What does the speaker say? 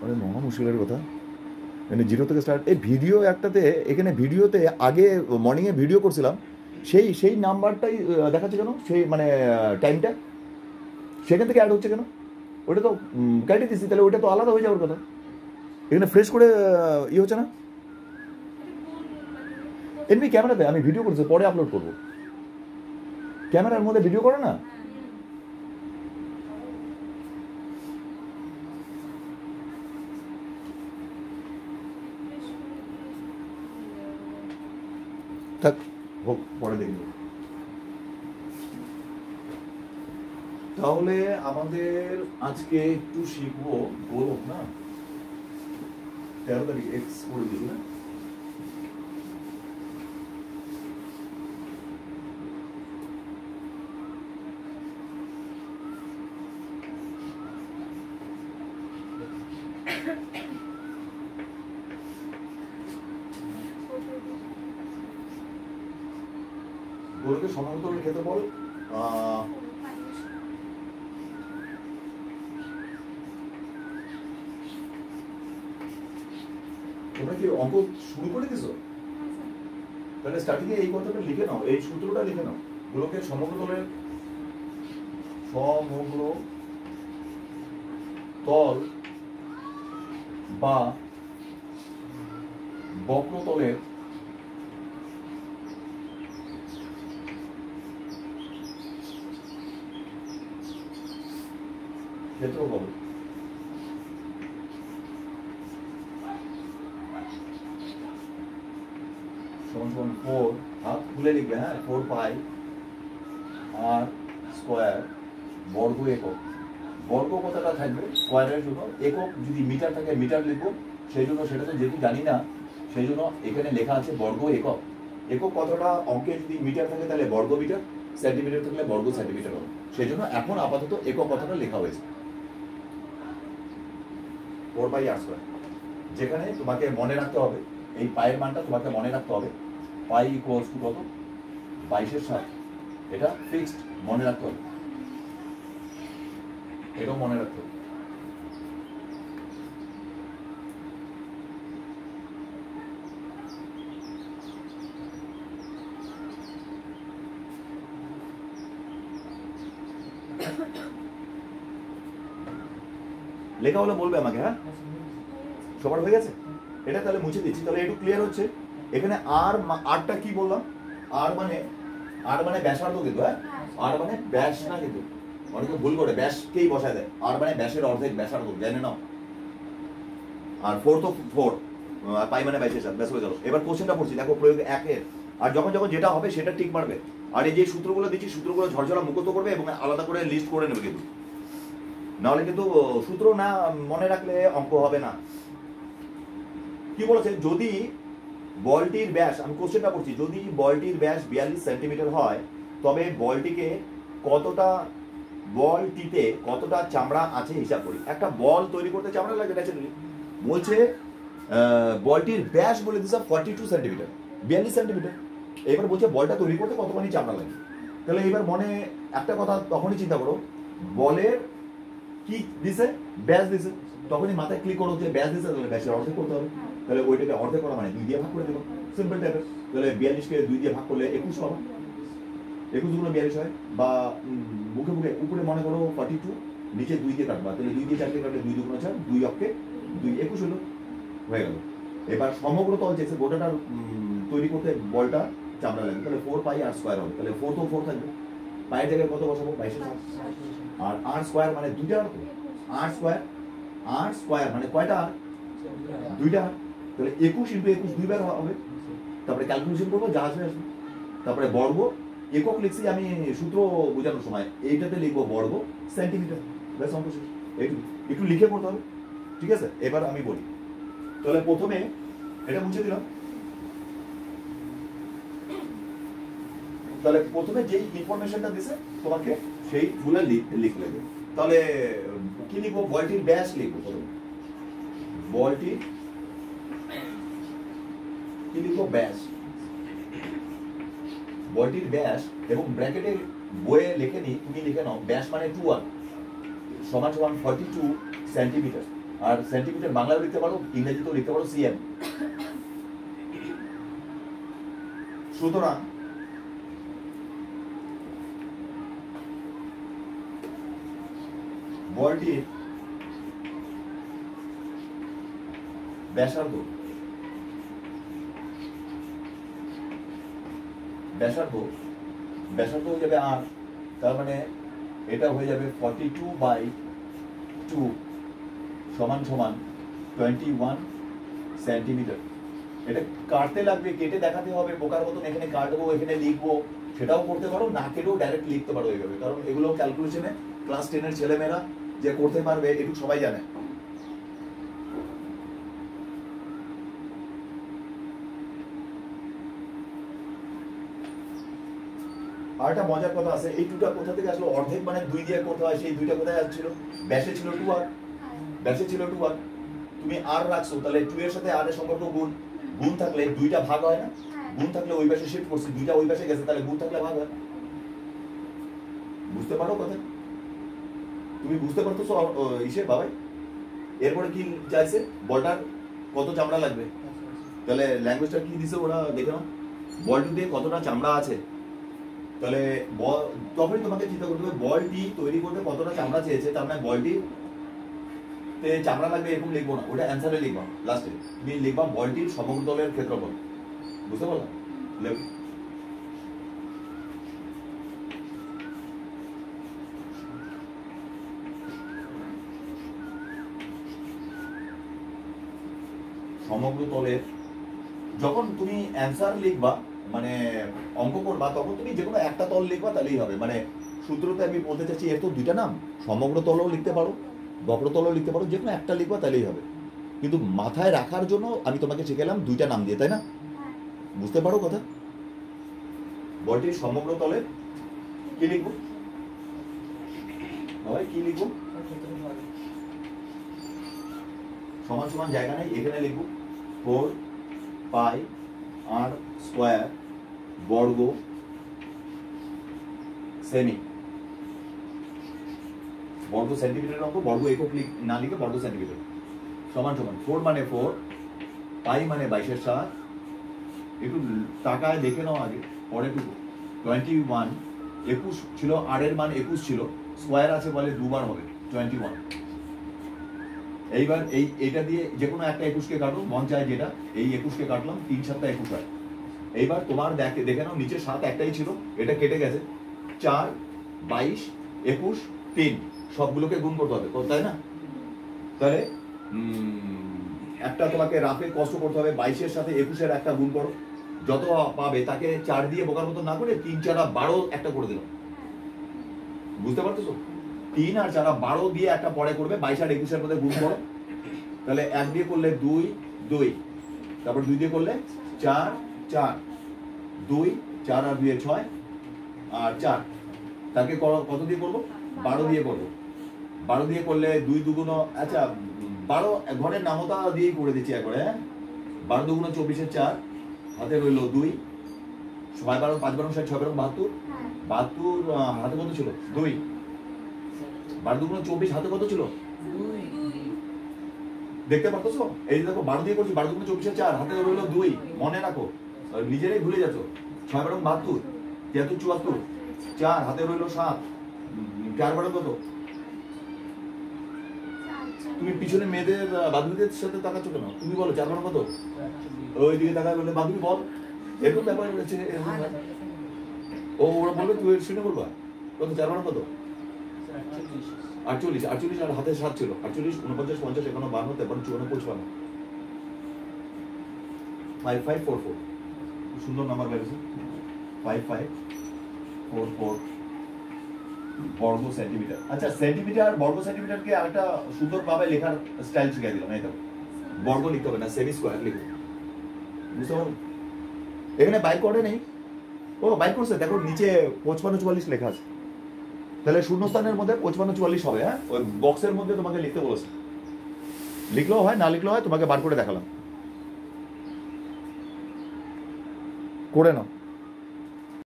মানে মহা মুশকিলের কথা। মানে জিরো থেকে স্টার্ট। এই ভিডিও একটাতে, এখানে ভিডিওতে আগে মর্নিংয়ে ভিডিও করছিলাম, সেই সেই নাম্বারটাই দেখাচ্ছে কেন, সেই মানে টাইমটা সেখান থেকে অ্যাড হচ্ছে কেন? ওটা তো কেটে দিচ্ছি, তাহলে ওটা তো আলাদা হয়ে যাওয়ার কথা। এখানে ফ্রেশ করে ইয়ে হচ্ছে না। এমনি ক্যামেরাতে আমি ভিডিও করছি, পরে আপলোড করবো। ক্যামেরার মধ্যে ভিডিও করে না। থাক, হোক, পরে দেখব। তাহলে আমাদের আজকে একটু শিখবো গোলক না, 13 তারিখ এক্স করে দিল না। গোলকের সমান্তরাল ক্ষেত্রফল তোমরা কি অঙ্ক শুরু করে দিছো? তাহলে স্টার্টিং এ এই কথাটা লিখে নাও, এই সূত্রটা লিখে নাও। গোলকের সমগ্রতলের সমগ্র তল বা বক্রতলের ক্ষেত্রফল সমান সমান 4, হাত খুলে লিখবে, হ্যাঁ, 4 পাই আর স্কোয়ার বর্গ একক। বর্গ কথাটা থাকবে স্কোয়ারের জন্য, একক যদি মিটার থাকে মিটার লিখবো, সেই জন্য সেটা তো যেহেতু জানি না, সেই জন্য এখানে লেখা আছে বর্গ একক। একক কথাটা অঙ্কে যদি মিটার থাকে তাহলে বর্গ মিটার, সেন্টিমিটার থাকলে বর্গ সেন্টিমিটার হবে, সেই জন্য এখন আপাতত একক কথাটা লেখা হয়েছে 4 পাই আর স্কোয়ার। যেখানে তোমাকে মনে রাখতে হবে, এই পায়ের মানটা তোমাকে মনে রাখতে হবে, পাই ইকুয়ালস টু কত, 22/7। এটা ফিক্সড, মনে রাখতে হবে, এটাও মনে রাখতে হবে। লেখা হলে বলবে আমাকে, হ্যাঁ। সবার হয়ে গেছে? এটা তাহলে মুছে দিচ্ছি, তাহলে একটু ক্লিয়ার হচ্ছে। এখানে আরটা কি বললাম, আর মানে ব্যাসার্ধ কিন্তু, হ্যাঁ, আর মানে ব্যাস না কিন্তু, অনেকে ভুল করে ব্যাসকেই বসায় দেয়। আর মানে ব্যাসের অর্ধেক ব্যাসার্ধ, জেনে নাও। আর 4 তো 4, পাই মানে 22/7, ব্যাস হয়ে গেল। এবার কোশ্চেনটা পড়ছি, দেখো প্রয়োগ 1-এর। আর যখন যখন যেটা হবে সেটা ঠিক মারবে। আর এই যে সূত্রগুলো দিচ্ছি, সূত্রগুলো ঝরঝরা মুখস্থ করবে এবং আলাদা করে লিস্ট করে নেবে কিন্তু, নাহলে কিন্তু সূত্র না মনে রাখলে অঙ্ক হবে না। কি বলেছে, যদি বলটির ব্যাস, আমি কোশ্চেনটা পড়ছি, যদি বলটির ব্যাস 42 সেন্টিমিটার হয়, তবে বলটিতে কতটা চামড়া আছে হিসাব করি। একটা বল তৈরি করতে চামড়া লাগে ন্যাচারালি। বলছে বলটির ব্যাস বলে দিচ্ছে 42 সেন্টিমিটার, 42 সেন্টিমিটার। এবার বলছে বলটা তৈরি করতে কতখানি চামড়া লাগে। তাহলে এবার মনে একটা কথা তখনই চিন্তা করো, বলের কি দিছে, ব্যাস দিছে, তখনই মাথায় ক্লিক করো যে ব্যাস দিছে, তাহলে ব্যাসের অর্ধেক করতে হবে। তাহলে ওইটাকে অর্ধেক করা মানে 2 দিয়ে ভাগ করে দেবো, সিম্পল টাইপের। তাহলে 42কে 2 দিয়ে ভাগ করলে 21 পাবো, 21 গুণ 42 হয়। বা মুখে মুখে উপরে মনে করো 42, নিচে 2 দিয়ে কাটবা, তাহলে 2 দিয়ে 4 দিয়ে কাটলে 2 2 4, 2 অক্ষে 2, 21 হলো, হয়ে গেল। এবার সমগ্র তল চেয়েছে, গোটাটা তৈরি করতে বলটা চামড়া লাগবে, তাহলে 4 পাই আর স্কোয়ার হবে, তাহলে 4 তো 4 থাকবে, পায়ের জায়গায় কত বসাবো, 22/7। আর আর স্কোয়ার মানে 2টা আর, তো আর স্কোয়ার মানে কয়টা আর, 2টা। তাহলে 21 × 21 2বার হবে। তারপরে ক্যালকুলেশন করবো, যা আসবে আসবে। তারপরে বর্গ, একক লিখছি আমি সূত্র বোঝানোর সময়, এইটাতে লিখবো বর্গ সেন্টিমিটার, ব্যাস অঙ্ক শেষ। এইটুকু একটু লিখে পড়তে হবে, ঠিক আছে? এবার আমি বলি, তাহলে প্রথমে এটা মুছে দিলাম। তাহলে প্রথমে যেই ইনফরমেশনটা দিছে তোমাকে, সেই ফুলে লিখলে। তাহলে কি লিখবো, বলটির ব্যাস লিখবো প্রথমে, বলটির কি লিখবো, ব্যাস। বলটির ব্যাস, এবং ব্র্যাকেটে বইয়ে লিখে নি, তুমি লিখে নাও, ব্যাস মানে 2r সমান সমান 42 সেন্টিমিটার। আর সেন্টিমিটার বাংলায় লিখতে পারো, ইংরেজিতেও লিখতে পারো সিএম। সুতরাং বলটির ব্যাসার্ধ হয়ে যাবে আর, তার মানে এটা হয়ে যাবে 42/2 সমান 21 সেন্টিমিটার। এটা কাটতে লাগবে, কেটে দেখাতে হবে, বোকার মতন এখানে কাটবো, এখানে লিখবো, সেটাও করতে পারো, না কেটেও ডাইরেক্ট লিখতে পারো এইভাবে, কারণ এগুলো ক্যালকুলেশনে ক্লাস 10-এর ছেলেমেয়েরা যে করতে পারবে এটুকু সবাই জানে। আর একটা মজার কথা আছে, এই 2টা কোথা থেকে আসলো? অর্ধেক মানে 2 দিয়ে করতে হয়, সেই 2টা কোথায় আসছিল? ব্যাসে ছিল 2r, তুমি আর রাখছো, তাহলে 2 এর সাথে r এর সম্পর্ক গুণ থাকলে 2টা ভাগ হয় না? গুণ থাকলে ওই পাশে শিফট করছি, 2টা ওই পাশে গেছে, তাহলে গুণ থাকলে ভাগ হয়। বুঝতে পারো কথা? তুমি বুঝতে পারতেছো ইসে বাবাই? এরপরে কি চাইছে? বলটার কত চামড়া লাগবে, তাহলে ল্যাঙ্গুয়েজটা কি দিছে ওরা দেখে নাও। বলটি দিয়ে কতটা চামড়া আছে, তাহলে তখনই তোমাকে চিন্তা করতে হবে বলটি তৈরি করতে কতটা চামড়া চেয়েছে, তার মানে বলটি চামড়া লাগবে এরকম লিখবো না, ওটা অ্যান্সারে লিখবা, লাস্টে তুমি লিখবা বলটির সমগ্রতলের ক্ষেত্রফল। বুঝতে পারলাম? সমগ্র তলের, যখন তুমি অ্যান্সার লিখবা মানে অঙ্ক করবা, তখন তুমি যে কোনো একটা তল লিখবা তাহলেই হবে। মানে সূত্রতে আমি বলতে চাচ্ছি এর তো 2টা নাম, সমগ্র তলও লিখতে পারো, বক্রতলও লিখতে পারো, যে কোনো একটা লিখবা তাহলেই হবে। কিন্তু মাথায় রাখার জন্য আমি তোমাকে শিখালাম 2টা নাম দিয়ে, তাই না? বুঝতে পারো কথা? বলটির সমগ্র তলে কি লিখবো ভাই, কি লিখবো? সমান সমান জায়গা নেই, এখানে লিখবো 4πr² বর্গ সেমি। বর্গ সেন্টিমিটার অঙ্ক, বর্গ একক না লিখে বর্গ সেন্টিমিটার সমান 4 মানে 4, পাই মানে 22/7। একটু টাকায় দেখে নাও আগে, পরে টুকু 21, 21 ছিল, আর এর মান 21 ছিল, স্কোয়ার আছে বলে 2বার হবে 21। এইবার এইটা দিয়ে যে কোনো একটা 21কে কাটো, মন চায় যেটা, এই 21কে কাটলাম, 3 7 21 হয়। এইবার তোমার দেখে নাও নিচে 7 একটাই ছিল, এটা কেটে গেছে, 4 22 21 3 সবগুলোকে গুণ করতে হবে, তাই না? তাহলে একটা তোমাকে রাফে কষ্ট করতে হবে, 22-এর সাথে 21-এর একটা গুণ করো, যত পাবে তাকে 4 দিয়ে বোকার মতো না করে 3 4 12 একটা করে দিলাম। বুঝতে পারতেছো? 3 আর 4 12 দিয়ে একটা পরে করবে, 22 আর 21-এর মধ্যে গুণ করো, তাহলে 1 দিয়ে করলে 2 2, তারপর 2 দিয়ে করলে 4 4, 2 4 আর 2 6 আর 4, তাকে কত দিয়ে করবো? 12 দিয়ে করবো। 12 দিয়ে করলে 2 2 আচ্ছা 12 ঘরের নামতা দিয়েই করে দিচ্ছি একবারে, হ্যাঁ। 12 2 24-এর 4, হাতে রইল 2, 6 12 5 12 60 6 12 72, হাতে কত ছিল? 2। 12 2 24, হাতে কত ছিল? 2। দেখতে পারতেছো? এই দেখো 12 দিয়ে করছি, 12 2 24-এর 4, হাতে রইল 2, মনে রাখো, নিজেরাই ভুলে যাচ্ছ। 6 12 72, 73 74, 4 হাতে রইল 7, 4 12 কত? তুমি পিছনে মেয়েদের বান্ধবীদের সাথে তাকাচ্ছ কেন? তুমি বলো 4 12 কত? ওই দিকে তাকায় বলে বান্ধবী বল, এরকম ব্যাপার হচ্ছে। ও ওরা বলবে, তুই শুনে বলবা কত? 4 12 কত? 48 48, আর হাতে 7 ছিল, 48 49 50 51 52 53 54 55। 5544, সুন্দর নাম্বার বেরিয়েছে। 5544 বর্গ সেন্টিমিটার। আচ্ছা, সেন্টিমিটার বর্গ সেন্টিমিটারকে আরেকটা সুন্দর ভাবে লেখার স্টাইল শিখিয়ে দিলাম। এই দেখো, বর্গ লিখতে হবে না, সেমি স্কোয়ার লিখো। বুঝতে পারো? এখানে বাইর করে নেই, ও বাইর করছে, দেখো নিচে 55 44 লেখা আছে, তাহলে শূন্যস্থানের মধ্যে 55 44 হবে। হ্যাঁ, ওই বক্সের মধ্যে তোমাকে লিখতে বলেছে, লিখলেও হয় না লিখলেও হয়, তোমাকে বার করে দেখালাম, করে নাও।